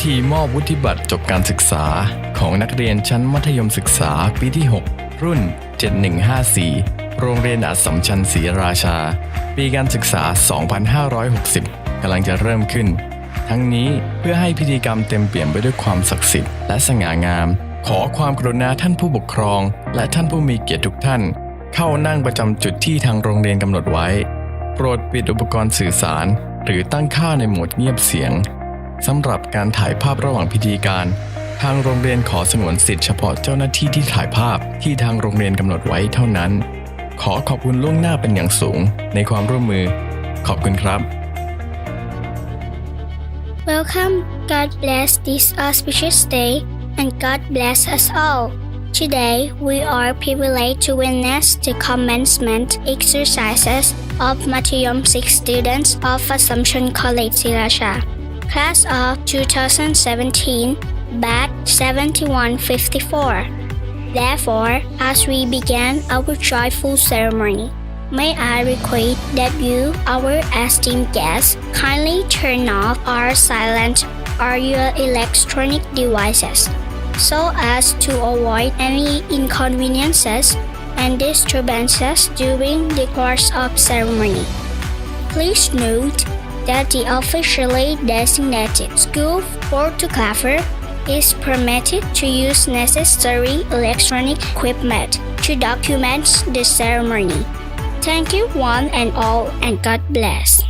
ธีมอบวุฒิบัตรจบการศึกษาของนักเรียนชั้นมัธยมศึกษาปีที่ 6 รุ่น 7154 โรงเรียนอัสสัมชัญศรีราชา ปีการศึกษา 2560 กำลังจะเริ่มขึ้น ทั้งนี้เพื่อให้พิธีกรรมเต็มเปี่ยมไปด้วยความศักดิ์สิทธิ์และสง่างาม ขอความกรุณาท่านผู้ปกครองและท่านผู้มีเกียรติทุกท่านเข้านั่งประจำจุดที่ทางโรงเรียนกำหนดไว้โปรดปิดอุปกรณ์สื่อสารหรือตั้งค่าในโหมดเงียบเสียงสำหรับการถ่ายภาพระหว่างพิธีการทางโรงเรียนขอสงวนสิทธิเฉพาะเจ้าหน้าที่ที่ถ่ายภาพที่ทางโรงเรียนกำหนดไว้เท่านั้นขอขอบคุณล่วงหน้าเป็นอย่างสูงในความร่วมมือขอบคุณครับ Welcome. God bless this auspicious day and God bless us all. Today, we are privileged to witness the commencement exercises of Mathayom 6 students of Assumption College Srirasha, class of 2017, batch 7154. Therefore, as we begin our joyful ceremony, may I request that you, our esteemed guests, kindly turn off or silent all your electronic devices, so as to avoid any inconveniences and disturbances during the course of ceremony. Please note that the officially designated school photographer is permitted to use necessary electronic equipment to document the ceremony. Thank you one and all, and God bless.